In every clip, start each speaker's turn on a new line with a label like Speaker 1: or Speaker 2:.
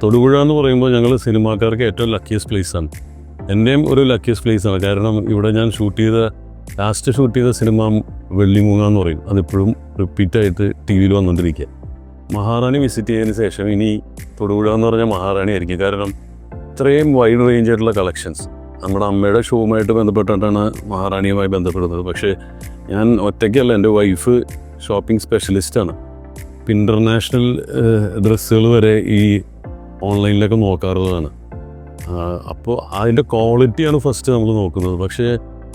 Speaker 1: തൊടുപുഴ എന്ന് പറയുമ്പോൾ ഞങ്ങൾ സിനിമാക്കാർക്ക് ഏറ്റവും ലക്കിയസ്റ്റ് പ്ലേസാണ്. എൻ്റെയും ഒരു ലക്കിയസ്റ്റ് പ്ലേസാണ്. കാരണം ഇവിടെ ഞാൻ ലാസ്റ്റ് ഷൂട്ട് ചെയ്ത സിനിമ വെള്ളിമൂങ്ങ എന്ന് പറയും. അതിപ്പോഴും റിപ്പീറ്റായിട്ട് ടി വിയിൽ വന്നുകൊണ്ടിരിക്കുക. മഹാറാണി വിസിറ്റ് ചെയ്തതിന് ശേഷം ഇനി തൊടുപുഴ എന്ന് പറഞ്ഞാൽ മഹാറാണി ആയിരിക്കും. കാരണം ഇത്രയും വൈഡ് റേഞ്ച് ആയിട്ടുള്ള കളക്ഷൻസ്. നമ്മുടെ അമ്മയുടെ ഷോവുമായിട്ട് ബന്ധപ്പെട്ടിട്ടാണ് മഹാറാണിയുമായി ബന്ധപ്പെടുന്നത്. പക്ഷേ ഞാൻ ഒറ്റയ്ക്കല്ല, എൻ്റെ വൈഫ് ഷോപ്പിംഗ് സ്പെഷ്യലിസ്റ്റാണ്. ഇപ്പം ഇൻ്റർനാഷണൽ ഡ്രസ്സുകൾ വരെ ഈ ഓൺലൈനിലൊക്കെ നോക്കാറുള്ളതാണ്. അപ്പോൾ അതിൻ്റെ ക്വാളിറ്റിയാണ് ഫസ്റ്റ് നമ്മൾ നോക്കുന്നത്. പക്ഷേ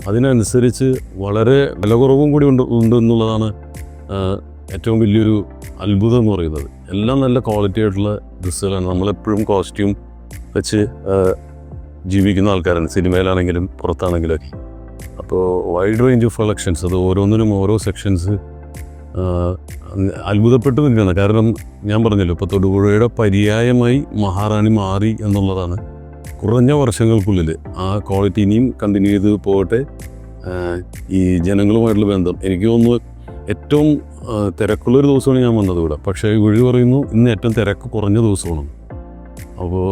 Speaker 1: അതിനനുസരിച്ച് വളരെ വില കുറവും കൂടി ഉണ്ടെന്നുള്ളതാണ് ഏറ്റവും വലിയൊരു അത്ഭുതം എന്ന് പറയുന്നത്. എല്ലാം നല്ല ക്വാളിറ്റി ആയിട്ടുള്ള ഡ്രസ്സുകളാണ്. നമ്മളെപ്പോഴും കോസ്റ്റ്യൂം വെച്ച് ജീവിക്കുന്ന ആൾക്കാരാണ്, സിനിമയിലാണെങ്കിലും പുറത്താണെങ്കിലും ഒക്കെ. അപ്പോൾ വൈഡ് റേഞ്ച് ഓഫ് കളക്ഷൻസ്, അത് ഓരോന്നിനും ഓരോ സെക്ഷൻസ് അത്ഭുതപ്പെട്ട് നിൽക്കുകയാണ്. കാരണം ഞാൻ പറഞ്ഞല്ലോ, ഇപ്പോൾ തൊടുപുഴയുടെ പര്യായമായി മഹാറാണി മാറി എന്നുള്ളതാണ്. കുറഞ്ഞ വർഷങ്ങൾക്കുള്ളിൽ ആ ക്വാളിറ്റി ഇനിയും കണ്ടിന്യൂ ചെയ്ത് പോകട്ടെ. ഈ ജനങ്ങളുമായിട്ടുള്ള ബന്ധം എനിക്ക് തോന്നുന്നു ഏറ്റവും തിരക്കുള്ളൊരു ദിവസമാണ് ഞാൻ വന്നത് ഇവിടെ. പക്ഷേ ഒഴിവ് പറയുന്നു ഇന്ന് ഏറ്റവും തിരക്ക് കുറഞ്ഞ ദിവസമാണ്. അപ്പോൾ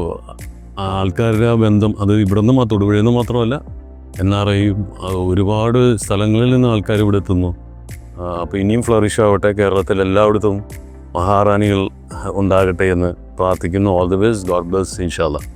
Speaker 1: ആൾക്കാരുടെ ആ ബന്ധം അത് ഇവിടെ നിന്ന് തൊടുപുഴയിൽ നിന്ന് മാത്രമല്ല, NRI ഒരുപാട് സ്ഥലങ്ങളിൽ നിന്ന് ആൾക്കാർ ഇവിടെ എത്തുന്നു. അപ്പോൾ ഇനിയും ഫ്ലറിഷ് ആവട്ടെ. കേരളത്തിൽ എല്ലായിടത്തും മഹാറാണികൾ ഉണ്ടാകട്ടെ എന്ന് പ്രാർത്ഥിക്കുന്നു. All the best. God bless. ഇൻഷാ അല്ലാഹ്.